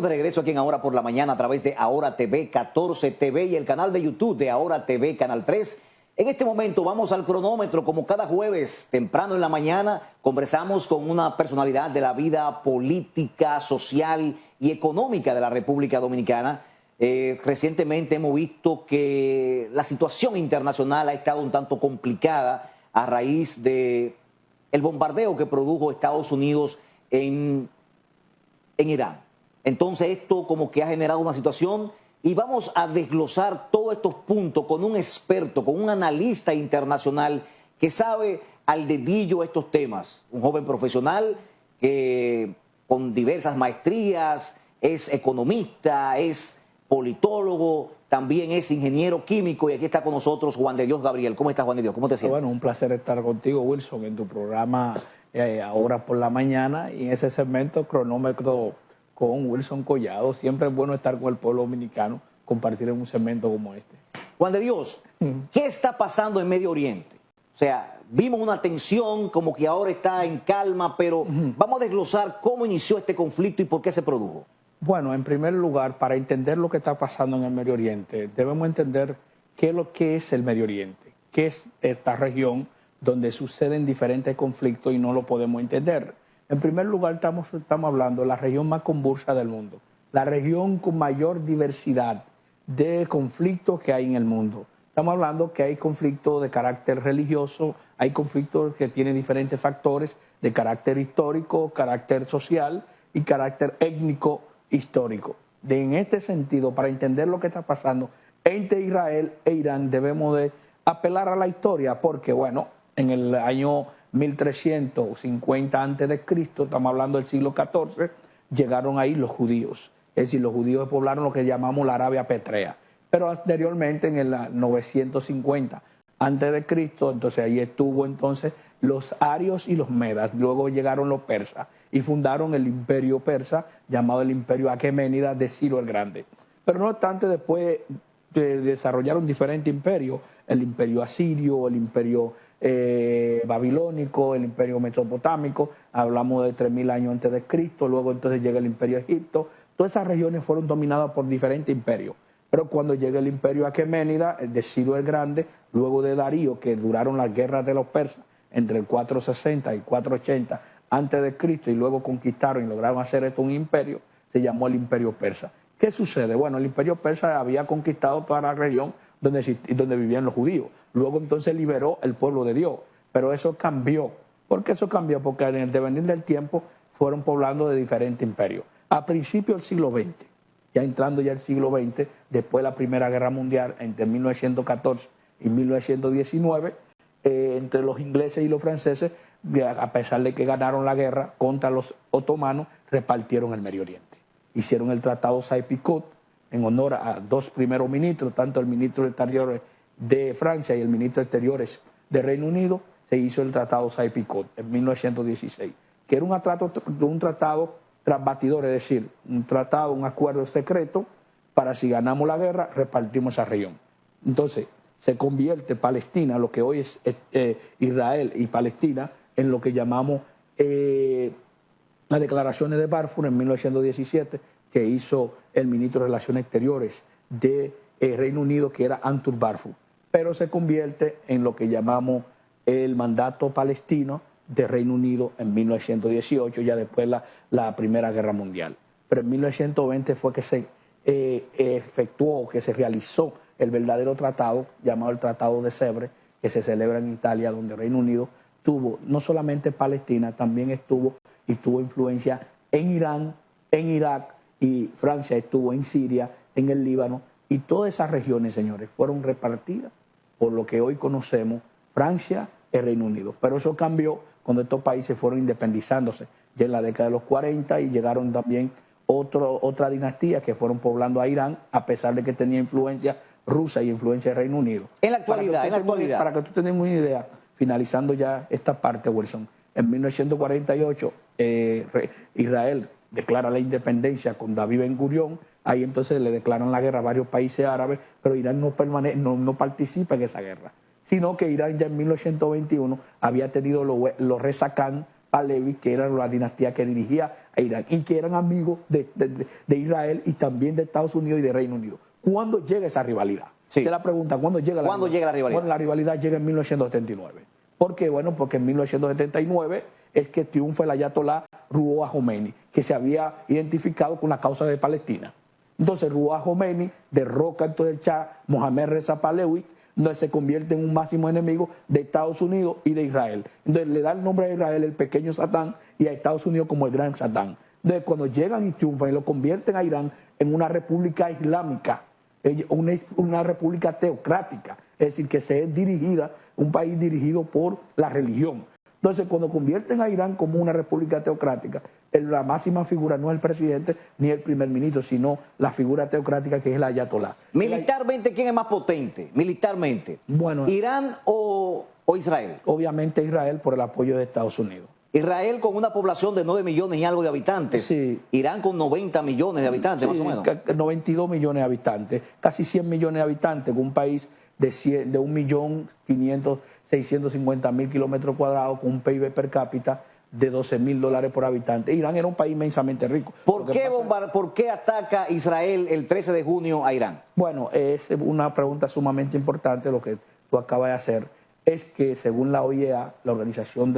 Estamos de regreso aquí en Ahora por la Mañana a través de Ahora TV 14 TV y el canal de YouTube de Ahora TV Canal 3. En este momento vamos al cronómetro, como cada jueves, temprano en la mañana, conversamos con una personalidad de la vida política, social y económica de la República Dominicana. Recientemente hemos visto que la situación internacional ha estado un tanto complicada a raíz de el bombardeo que produjo Estados Unidos en Irán. Entonces esto como que ha generado una situación y vamos a desglosar todos estos puntos con un experto, con un analista internacional que sabe al dedillo estos temas. Un joven profesional que con diversas maestrías, es economista, es politólogo, también es ingeniero químico y aquí está con nosotros Juan de Dios Gabriel. ¿Cómo estás, Juan de Dios? ¿Cómo te sientes? Bueno, un placer estar contigo, Wilson, en tu programa Ahora por la Mañana y en ese segmento cronómetro con Wilson Collado. Siempre es bueno estar con el pueblo dominicano, compartir en un segmento como este. Juan de Dios, ¿qué está pasando en Medio Oriente? O sea, vimos una tensión como que ahora está en calma, pero vamos a desglosar cómo inició este conflicto y por qué se produjo. Bueno, en primer lugar, para entender lo que está pasando en el Medio Oriente, debemos entender qué es el Medio Oriente, qué es esta región donde suceden diferentes conflictos y no lo podemos entender. En primer lugar, estamos hablando de la región más convulsa del mundo, la región con mayor diversidad de conflictos que hay en el mundo. Estamos hablando que hay conflictos de carácter religioso, hay conflictos que tienen diferentes factores de carácter histórico, carácter social y carácter étnico histórico. En este sentido, para entender lo que está pasando entre Israel e Irán, debemos de apelar a la historia, porque bueno, en el año 1350 a.C., estamos hablando del siglo XIV, llegaron ahí los judíos. Es decir, los judíos poblaron lo que llamamos la Arabia Petrea. Pero anteriormente, en el 950 a.C., entonces ahí estuvo entonces los arios y los medas. Luego llegaron los persas y fundaron el imperio persa, llamado el imperio aqueménida de Ciro el Grande. Pero no obstante, después desarrollaron diferentes imperios, el imperio asirio, el imperio babilónico, el imperio mesopotámico, hablamos de 3000 años antes de Cristo, luego entonces llega el imperio egipto. Todas esas regiones fueron dominadas por diferentes imperios. Pero cuando llega el imperio aqueménida, el de Ciro el Grande, luego de Darío, que duraron las guerras de los persas entre el 460 y 480 antes de Cristo, y luego conquistaron y lograron hacer esto un imperio, se llamó el imperio persa. ¿Qué sucede? Bueno, el imperio persa había conquistado toda la región donde vivían los judíos. Luego entonces liberó el pueblo de Dios. Pero eso cambió. ¿Por qué eso cambió? Porque en el devenir del tiempo fueron poblando de diferentes imperios. A principios del siglo XX, ya entrando ya el siglo XX, después de la Primera Guerra Mundial, entre 1914 y 1919, entre los ingleses y los franceses, a pesar de que ganaron la guerra contra los otomanos, repartieron el Medio Oriente. Hicieron el Tratado Sykes-Picot en honor a dos primeros ministros, tanto el ministro de Exteriores de Francia y el ministro de Exteriores de Reino Unido. Se hizo el Tratado Sykes-Picot en 1916, que era un tratado tras batidor, es decir, un acuerdo secreto para, si ganamos la guerra, repartimos esa región. Entonces, se convierte Palestina, lo que hoy es Israel y Palestina, en lo que llamamos las declaraciones de Balfour en 1917, que hizo el ministro de Relaciones Exteriores de Reino Unido, que era Arthur Balfour. Pero se convierte en lo que llamamos el mandato palestino de Reino Unido en 1918, ya después la Primera Guerra Mundial. Pero en 1920 fue que se efectuó, que se realizó el verdadero tratado, llamado el Tratado de Sèvres, que se celebra en Italia, donde Reino Unido tuvo no solamente Palestina, también tuvo influencia en Irán, en Irak, y Francia estuvo en Siria, en el Líbano, y todas esas regiones, señores, fueron repartidas por lo que hoy conocemos Francia y Reino Unido. Pero eso cambió cuando estos países fueron independizándose ya en la década de los 40 y llegaron también otra dinastía que fueron poblando a Irán, a pesar de que tenía influencia rusa y influencia de Reino Unido. En la actualidad, para que tú tengas una idea, finalizando ya esta parte, Wilson, en 1948 Israel declara la independencia con David Ben Gurión. Ahí entonces le declaran la guerra a varios países árabes, pero Irán no participa en esa guerra, sino que Irán ya en 1921 había tenido los Reza Khan, Pahlavi, que era la dinastía que dirigía a Irán y que eran amigos de Israel y también de Estados Unidos y de Reino Unido. ¿Cuándo llega esa rivalidad? Sí. Se la pregunta, ¿cuándo llega la rivalidad? Bueno, la rivalidad llega en 1979. ¿Por qué? Bueno, porque en 1979 es que triunfa el ayatolá Ruhollah Khomeini, que se había identificado con la causa de Palestina. Entonces Ruhollah Khomeini derroca entonces el Shah Mohammad Reza Pahlavi, donde se convierte en un máximo enemigo de Estados Unidos y de Israel. Entonces le da el nombre a Israel el pequeño Satán y a Estados Unidos como el gran Satán. Entonces cuando llegan y triunfan y lo convierten a Irán en una república islámica, una república teocrática, es decir, que se es dirigida, un país dirigido por la religión. Entonces cuando convierten a Irán como una república teocrática, la máxima figura no es el presidente ni el primer ministro, sino la figura teocrática que es el ayatolá. Militarmente, ¿quién es más potente? Militarmente. Bueno, ¿Irán o Israel? Obviamente Israel por el apoyo de Estados Unidos. Israel con una población de 9 millones y algo de habitantes. Sí. Irán con 90 millones de habitantes, sí, más o menos. 92 millones de habitantes, casi 100 millones de habitantes, con un país de 1.500.650.000 kilómetros cuadrados, con un PIB per cápita de $12.000 por habitante. Irán era un país inmensamente rico. ¿Por qué ataca Israel el 13 de junio a Irán? Bueno, es una pregunta sumamente importante lo que tú acabas de hacer. Es que según la OIEA, la Organización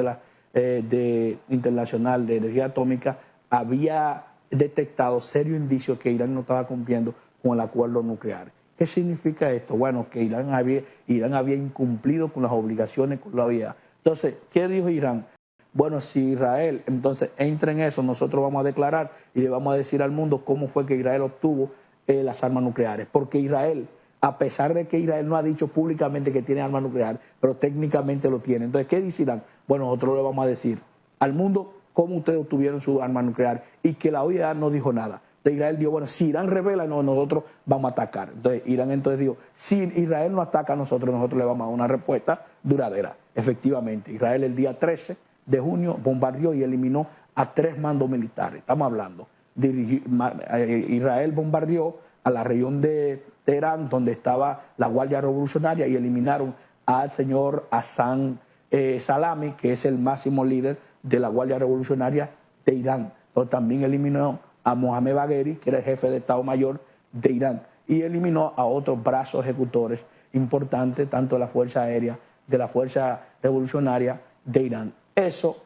Internacional de Energía Atómica, había detectado serios indicios que Irán no estaba cumpliendo con el acuerdo nuclear. ¿Qué significa esto? Bueno, que Irán había incumplido con las obligaciones con la OIEA. Entonces, ¿qué dijo Irán? Bueno, si Israel entonces entra en eso, nosotros vamos a declarar y le vamos a decir al mundo cómo fue que Israel obtuvo las armas nucleares. Porque Israel, a pesar de que Israel no ha dicho públicamente que tiene armas nucleares, pero técnicamente lo tiene. Entonces, ¿qué dice Irán? Bueno, nosotros le vamos a decir al mundo cómo ustedes obtuvieron su arma nuclear y que la OIEA no dijo nada. Entonces Israel dijo, bueno, si Irán revela, nosotros vamos a atacar. Entonces Irán entonces dijo, si Israel no ataca a nosotros le vamos a dar una respuesta duradera. Efectivamente, Israel el día 13 de junio bombardeó y eliminó a 3 mandos militares. Estamos hablando. Israel bombardeó a la región de Teherán, donde estaba la Guardia Revolucionaria, y eliminaron al señor Hassan Salami, que es el máximo líder de la Guardia Revolucionaria de Irán. Pero también eliminó a Mohammad Bagheri, que era el jefe de Estado Mayor de Irán, y eliminó a otros brazos ejecutores importantes, tanto de la Fuerza Aérea, de la Fuerza Revolucionaria de Irán. Eso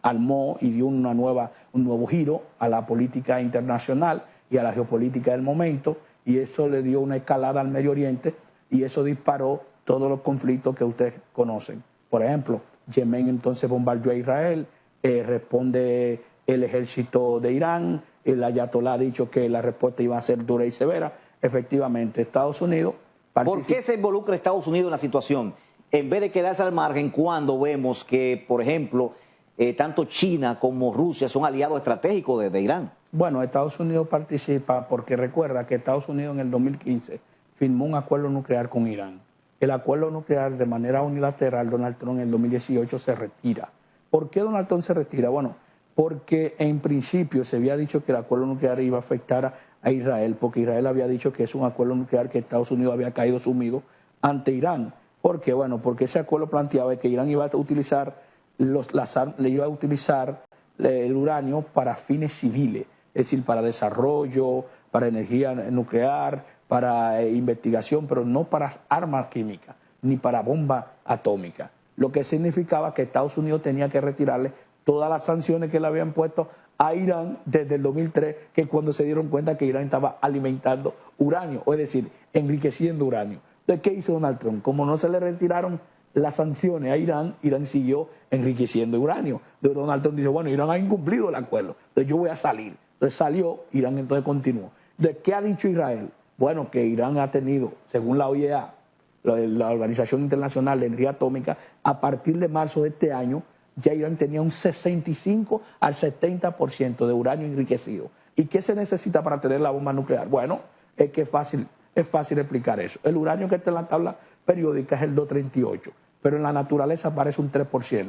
armó y dio un nuevo giro a la política internacional y a la geopolítica del momento, y eso le dio una escalada al Medio Oriente, y eso disparó todos los conflictos que ustedes conocen. Por ejemplo, Yemen entonces bombardeó a Israel, responde el ejército de Irán, el ayatolá ha dicho que la respuesta iba a ser dura y severa. Efectivamente, Estados Unidos ¿Por qué se involucra Estados Unidos en la situación? En vez de quedarse al margen cuando vemos que, por ejemplo, tanto China como Rusia son aliados estratégicos de Irán. Bueno, Estados Unidos participa porque recuerda que Estados Unidos en el 2015 firmó un acuerdo nuclear con Irán. El acuerdo nuclear de manera unilateral, Donald Trump en el 2018 se retira. ¿Por qué Donald Trump se retira? Bueno, porque en principio se había dicho que el acuerdo nuclear iba a afectar a Israel, porque Israel había dicho que es un acuerdo nuclear que Estados Unidos había caído sumido ante Irán. ¿Por qué? Bueno, porque ese acuerdo planteaba que Irán iba a utilizar el uranio para fines civiles, es decir, para desarrollo, para energía nuclear, para investigación, pero no para armas químicas, ni para bomba atómica. Lo que significaba que Estados Unidos tenía que retirarle todas las sanciones que le habían puesto a Irán desde el 2003, que cuando se dieron cuenta que Irán estaba alimentando uranio, es decir, enriqueciendo uranio. Entonces, ¿qué hizo Donald Trump? Como no se le retiraron las sanciones a Irán, Irán siguió enriqueciendo uranio. Entonces Donald Trump dice, bueno, Irán ha incumplido el acuerdo, entonces yo voy a salir. Entonces salió, Irán entonces continuó. Entonces, ¿qué ha dicho Israel? Bueno, que Irán ha tenido, según la OIEA, la Organización Internacional de Energía Atómica, a partir de marzo de este año, ya Irán tenía un 65 al 70% de uranio enriquecido. ¿Y qué se necesita para tener la bomba nuclear? Bueno, es fácil explicar eso. El uranio que está en la tabla periódica es el 238, pero en la naturaleza aparece un 3%.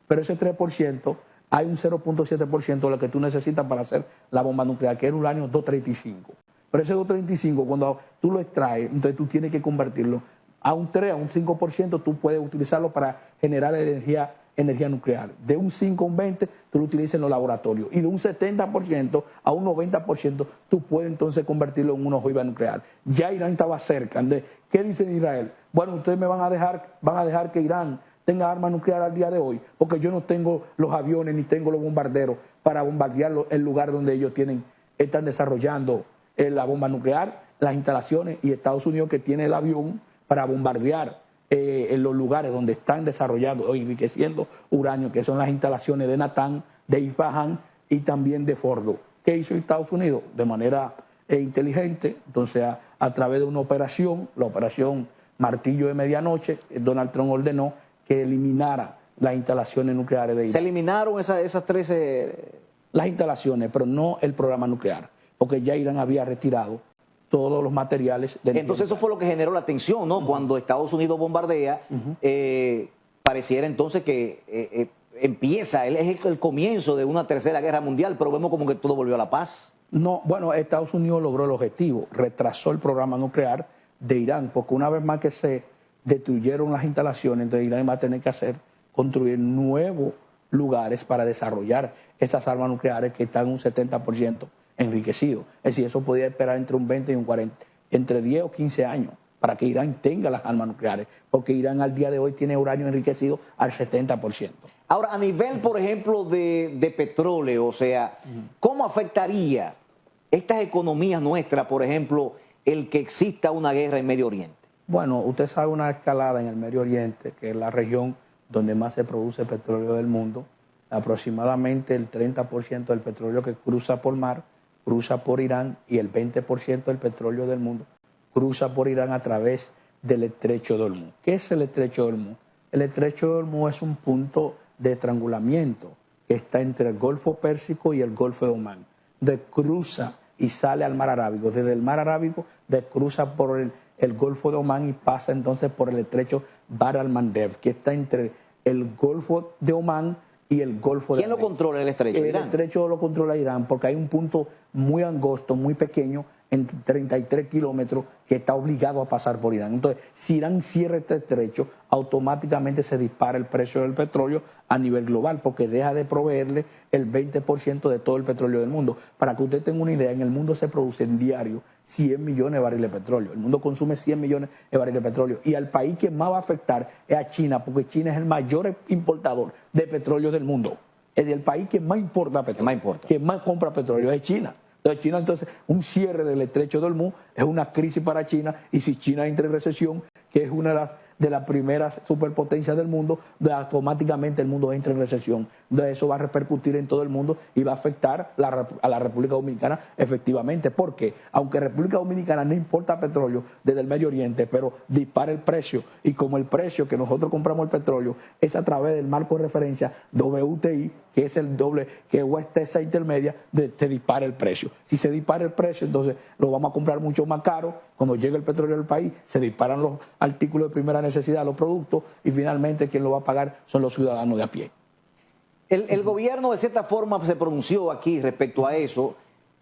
Pero ese 3%, hay un 0.7% de lo que tú necesitas para hacer la bomba nuclear, que es el uranio 235. Pero ese 235, cuando tú lo extraes, entonces tú tienes que convertirlo a un 3, a un 5%, tú puedes utilizarlo para generar energía energía nuclear. De un 5 a un 20 tú lo utilizas en los laboratorios y de un 70% a un 90% tú puedes entonces convertirlo en una ojiva nuclear. Ya Irán estaba cerca. ¿Qué dice Israel? Bueno, ustedes me van a dejar que Irán tenga armas nucleares al día de hoy, porque yo no tengo los aviones ni tengo los bombarderos para bombardear el lugar donde ellos están desarrollando la bomba nuclear, las instalaciones, y Estados Unidos, que tiene el avión para bombardear en los lugares donde están desarrollando o enriqueciendo uranio, que son las instalaciones de Natanz, de Isfahan y también de Fordo. ¿Qué hizo Estados Unidos? De manera inteligente, entonces a través de una operación, la operación Martillo de Medianoche, Donald Trump ordenó que eliminara las instalaciones nucleares de Irán. ¿Se eliminaron esas 13? Las instalaciones, pero no el programa nuclear, porque ya Irán había retirado todos los materiales. Entonces eso fue lo que generó la tensión, ¿no? Cuando Estados Unidos bombardea, pareciera entonces que empieza, es el comienzo de una tercera guerra mundial, pero vemos como que todo volvió a la paz. No, bueno, Estados Unidos logró el objetivo, retrasó el programa nuclear de Irán, porque una vez más que se destruyeron las instalaciones, entonces Irán va a tener que construir nuevos lugares para desarrollar esas armas nucleares que están un 70% enriquecidos. Es decir, eso podía esperar entre un 20 y un 40, entre 10 o 15 años para que Irán tenga las armas nucleares, porque Irán al día de hoy tiene uranio enriquecido al 70%. Ahora, a nivel, por ejemplo, de petróleo, o sea, ¿cómo afectaría estas economías nuestras, por ejemplo, el que exista una guerra en Medio Oriente? Bueno, usted sabe una escalada en el Medio Oriente, que es la región donde más se produce petróleo del mundo. Aproximadamente el 30% del petróleo que cruza por mar cruza por Irán, y el 20% del petróleo del mundo cruza por Irán a través del Estrecho de Hormuz. ¿Qué es el Estrecho de Hormuz? El Estrecho de Hormuz es un punto de estrangulamiento que está entre el Golfo Pérsico y el Golfo de Omán, cruza y sale al Mar Arábigo. Desde el Mar Arábigo cruza por el Golfo de Omán y pasa entonces por el Estrecho Bab al-Mandeb, que está entre el Golfo de Omán y el Golfo de ¿Quién lo controla el estrecho? El Irán. estrecho lo controla Irán, porque hay un punto muy angosto, muy pequeño, en 33 kilómetros, que está obligado a pasar por Irán. Entonces, si Irán cierra este estrecho, automáticamente se dispara el precio del petróleo a nivel global, porque deja de proveerle el 20% de todo el petróleo del mundo. Para que usted tenga una idea, en el mundo se producen diario 100 millones de barriles de petróleo. El mundo consume 100 millones de barriles de petróleo. Y al país que más va a afectar es a China, porque China es el mayor importador de petróleo del mundo. Es el país que más importa petróleo, que más compra petróleo es China. Entonces, un cierre del Estrecho de Hormuz es una crisis para China, y si China entra en recesión, que es una de las primeras superpotencias del mundo, automáticamente el mundo entra en recesión. Entonces, eso va a repercutir en todo el mundo y va a afectar a la República Dominicana efectivamente, porque aunque República Dominicana no importa petróleo desde el Medio Oriente, pero dispara el precio, y como el precio que nosotros compramos el petróleo es a través del marco de referencia WTI, que es el doble, que es West Texas Intermedia, se dispara el precio. Si se dispara el precio, entonces lo vamos a comprar mucho más caro. Cuando llegue el petróleo al país, se disparan los artículos de primera necesidad, los productos, y finalmente quien lo va a pagar son los ciudadanos de a pie. El gobierno de cierta forma se pronunció aquí respecto a eso,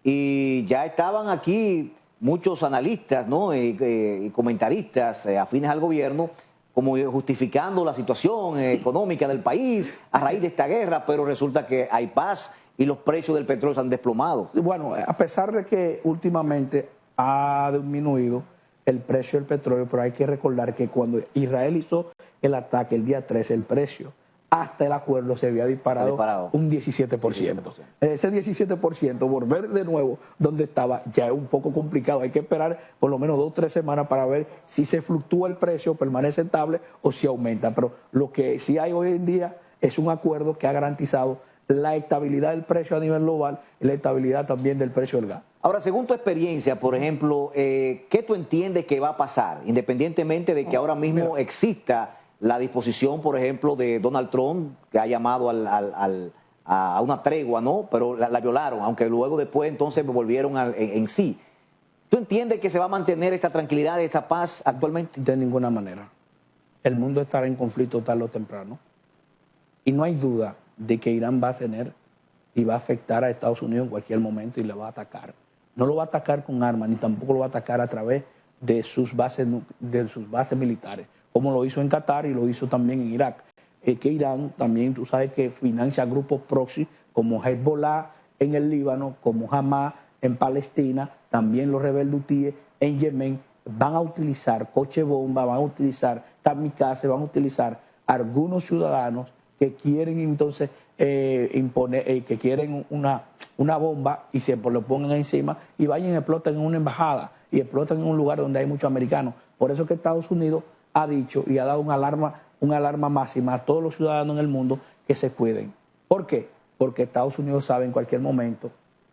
y ya estaban aquí muchos analistas, ¿no? Y comentaristas afines al gobierno, como justificando la situación económica del país a raíz de esta guerra, pero resulta que hay paz y los precios del petróleo se han desplomado. Bueno, a pesar de que últimamente ha disminuido el precio del petróleo, pero hay que recordar que cuando Israel hizo el ataque el día 13, el precio hasta el acuerdo se había disparado un 17%. Ese 17%, volver de nuevo donde estaba, ya es un poco complicado. Hay que esperar por lo menos 2 o 3 semanas para ver si se fluctúa el precio, permanece estable o si aumenta. Pero lo que sí hay hoy en día es un acuerdo que ha garantizado la estabilidad del precio a nivel global y la estabilidad también del precio del gas. Ahora, según tu experiencia, por ejemplo, ¿qué tú entiendes que va a pasar? Independientemente de que ahora mismo exista la disposición, por ejemplo, de Donald Trump, que ha llamado a una tregua, ¿no? Pero la violaron, aunque luego después entonces volvieron en sí. ¿Tú entiendes que se va a mantener esta tranquilidad, esta paz actualmente? De ninguna manera. El mundo estará en conflicto tarde o temprano. Y no hay duda de que Irán va a tener y va a afectar a Estados Unidos en cualquier momento y le va a atacar. No lo va a atacar con armas, ni tampoco lo va a atacar a través de sus bases militares, como lo hizo en Qatar y lo hizo también en Irak. que Irán también, tú sabes que financia grupos proxy como Hezbollah en el Líbano, como Hamas en Palestina, también los rebeldes hutíes en Yemen, van a utilizar coche bomba, van a utilizar kamikaze, van a utilizar algunos ciudadanos que quieren entonces imponer, que quieren una bomba y se lo pongan encima y vayan y explotan en una embajada y explotan en un lugar donde hay muchos americanos. Por eso que Estados Unidos ha dicho y ha dado una alarma máxima a todos los ciudadanos en el mundo que se cuiden. ¿Por qué? Porque Estados Unidos sabe en cualquier momento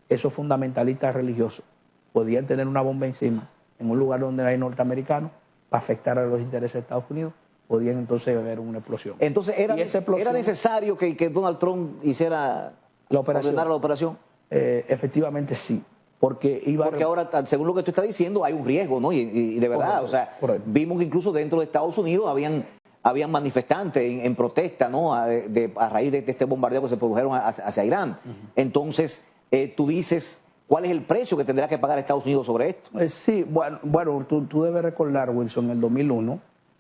esos fundamentalistas religiosos podían tener una bomba encima en un lugar donde hay norteamericanos para afectar a los intereses de Estados Unidos, podían entonces haber una explosión. Entonces, ¿era necesario que Donald Trump hiciera ordenara la operación? Efectivamente sí. Porque ahora, según lo que tú estás diciendo, hay un riesgo, ¿no? Y de verdad, correcto, correcto. Vimos que incluso dentro de Estados Unidos habían manifestantes en protesta, ¿no? A raíz de este bombardeo que se produjeron hacia Irán. Entonces, tú dices, ¿cuál es el precio que tendrá que pagar Estados Unidos sobre esto? Sí, bueno, tú debes recordar, Wilson, en el 2001,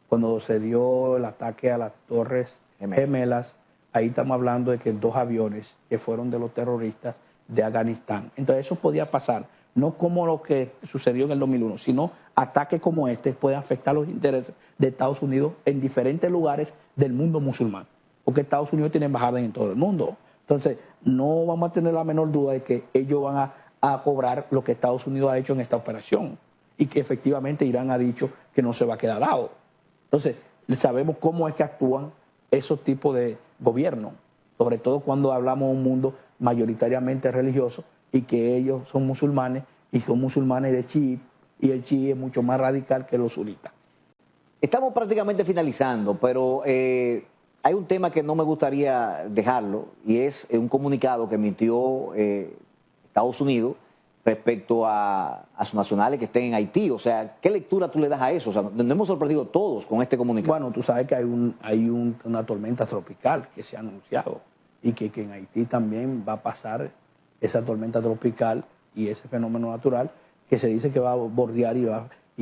cuando se dio el ataque a las Torres Gemelas, ahí estamos hablando de que 2 aviones que fueron de los terroristas de Afganistán. Entonces eso podía pasar, no como lo que sucedió en el 2001, sino ataques como este pueden afectar los intereses de Estados Unidos en diferentes lugares del mundo musulmán, porque Estados Unidos tiene embajadas en todo el mundo. Entonces no vamos a tener la menor duda de que ellos van a cobrar lo que Estados Unidos ha hecho en esta operación y que efectivamente Irán ha dicho que no se va a quedar dado. Entonces sabemos cómo es que actúan esos tipos de gobiernos, sobre todo cuando hablamos de un mundo mayoritariamente religioso y que ellos son musulmanes y son musulmanes de chií, y el chií es mucho más radical que los sunitas. Estamos prácticamente finalizando, pero hay un tema que no me gustaría dejarlo y es un comunicado que emitió Estados Unidos respecto a sus nacionales que estén en Haití. O sea, ¿qué lectura tú le das a eso? O sea, nos hemos sorprendido todos con este comunicado. Bueno, tú sabes que hay una tormenta tropical que se ha anunciado y que en Haití también va a pasar esa tormenta tropical y ese fenómeno natural que se dice que va a bordear y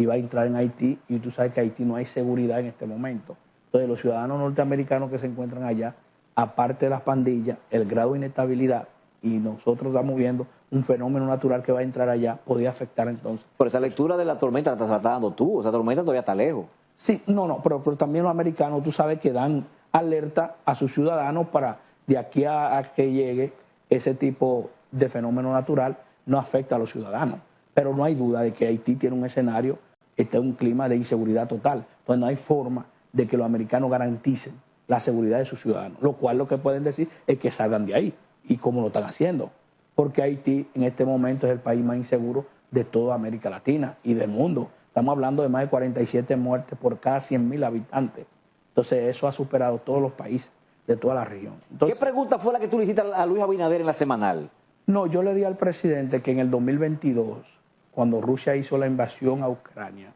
va a entrar en Haití, y tú sabes que en Haití no hay seguridad en este momento. Entonces los ciudadanos norteamericanos que se encuentran allá, aparte de las pandillas, el grado de inestabilidad, y nosotros estamos viendo un fenómeno natural que va a entrar allá, podría afectar entonces. Pero esa lectura de la tormenta la estás dando tú, esa tormenta todavía está lejos. Sí, pero también los americanos, tú sabes que dan alerta a sus ciudadanos para de aquí a que llegue ese tipo de fenómeno natural, no afecta a los ciudadanos. Pero no hay duda de que Haití tiene un escenario, está en un clima de inseguridad total. Entonces no hay forma de que los americanos garanticen la seguridad de sus ciudadanos, lo cual lo que pueden decir es que salgan de ahí. ¿Y cómo lo están haciendo? Porque Haití en este momento es el país más inseguro de toda América Latina y del mundo. Estamos hablando de más de 47 muertes por cada 100.000 habitantes. Entonces eso ha superado todos los países de toda la región. Entonces, ¿qué pregunta fue la que tú le hiciste a Luis Abinader en la semanal? No, yo le di al presidente que en el 2022, cuando Rusia hizo la invasión a Ucrania,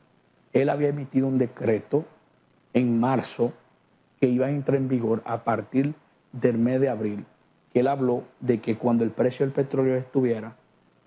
él había emitido un decreto en marzo que iba a entrar en vigor a partir del mes de abril, que él habló de que cuando el precio del petróleo estuviera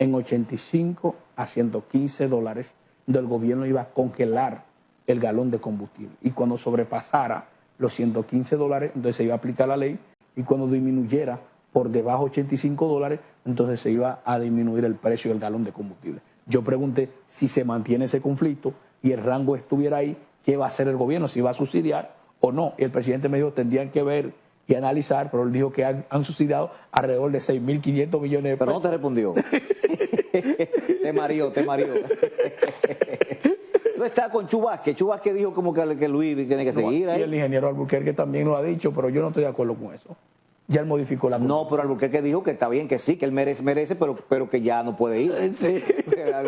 en 85 a 115 dólares, el gobierno iba a congelar el galón de combustible. Y cuando sobrepasara los 115 dólares, entonces se iba a aplicar la ley, y cuando disminuyera por debajo de 85 dólares, entonces se iba a disminuir el precio del galón de combustible. Yo pregunté si se mantiene ese conflicto y el rango estuviera ahí, ¿qué va a hacer el gobierno? ¿Si va a subsidiar o no? Y el presidente me dijo, tendrían que ver y analizar, pero él dijo que han subsidiado alrededor de 6.500 millones de pesos. Pero no te respondió. Te mareó. Tú estás con Chubasque. Chubasque dijo como que Luis tiene que seguir ahí. Y el ingeniero Albuquerque también lo ha dicho, pero yo no estoy de acuerdo con eso. Ya él modificó la... No, pero Albuquerque dijo que está bien, que sí, que él merece, pero que ya no puede ir. Sí.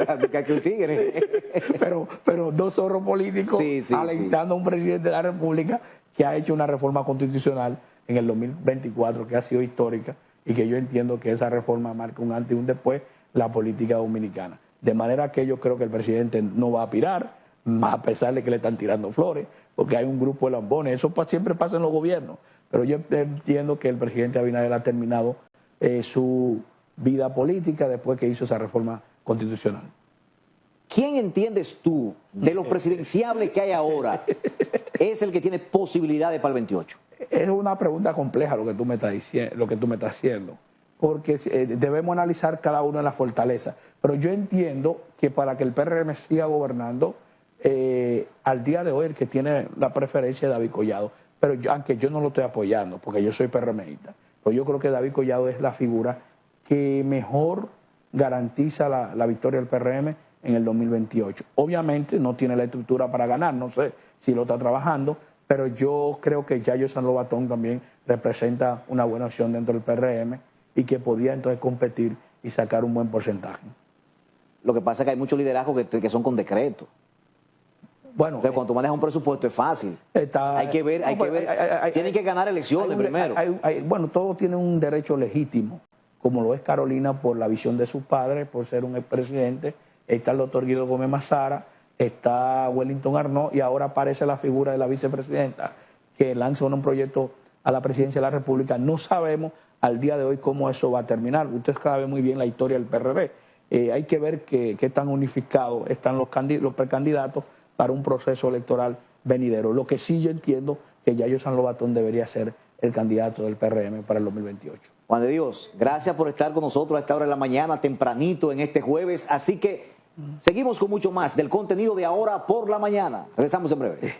Albuquerque es un tigre. pero 2 zorros políticos alentando a un presidente de la República que ha hecho una reforma constitucional en el 2024 que ha sido histórica y que yo entiendo que esa reforma marca un antes y un después la política dominicana. De manera que yo creo que el presidente no va a aspirar, a pesar de que le están tirando flores, porque hay un grupo de lambones. Eso siempre pasa en los gobiernos. Pero yo entiendo que el presidente Abinader ha terminado su vida política después que hizo esa reforma constitucional. ¿Quién entiendes tú de los presidenciables que hay ahora es el que tiene posibilidades para el 28? Es una pregunta compleja lo que tú me estás diciendo, lo que tú me estás haciendo, porque debemos analizar cada uno de las fortalezas. Pero yo entiendo que para que el PRM siga gobernando, al día de hoy el que tiene la preferencia es David Collado. Pero aunque yo no lo estoy apoyando, porque yo soy PRMista, pero yo creo que David Collado es la figura que mejor garantiza la victoria del PRM en el 2028. Obviamente no tiene la estructura para ganar, no sé si lo está trabajando, pero yo creo que Yayo San Lobatón también representa una buena opción dentro del PRM y que podía entonces competir y sacar un buen porcentaje. Lo que pasa es que hay muchos liderazgos que son con decreto. Bueno, Entonces, cuando tú manejas un presupuesto es fácil. Hay que ver, tienen que ganar elecciones primero. Bueno, todos tienen un derecho legítimo, como lo es Carolina por la visión de su padre, por ser un expresidente. Está el doctor Guido Gómez Mazara, está Wellington Arnaud y ahora aparece la figura de la vicepresidenta que lanza un proyecto a la presidencia de la República. No sabemos al día de hoy cómo eso va a terminar. Usted sabe muy bien la historia del PRD. Hay que ver qué tan unificados están los precandidatos para un proceso electoral venidero. Lo que sí yo entiendo que Yayo San Lobatón debería ser el candidato del PRM para el 2028. Juan de Dios, gracias por estar con nosotros a esta hora de la mañana, tempranito en este jueves. Así que seguimos con mucho más del contenido de Ahora por la Mañana. Regresamos en breve.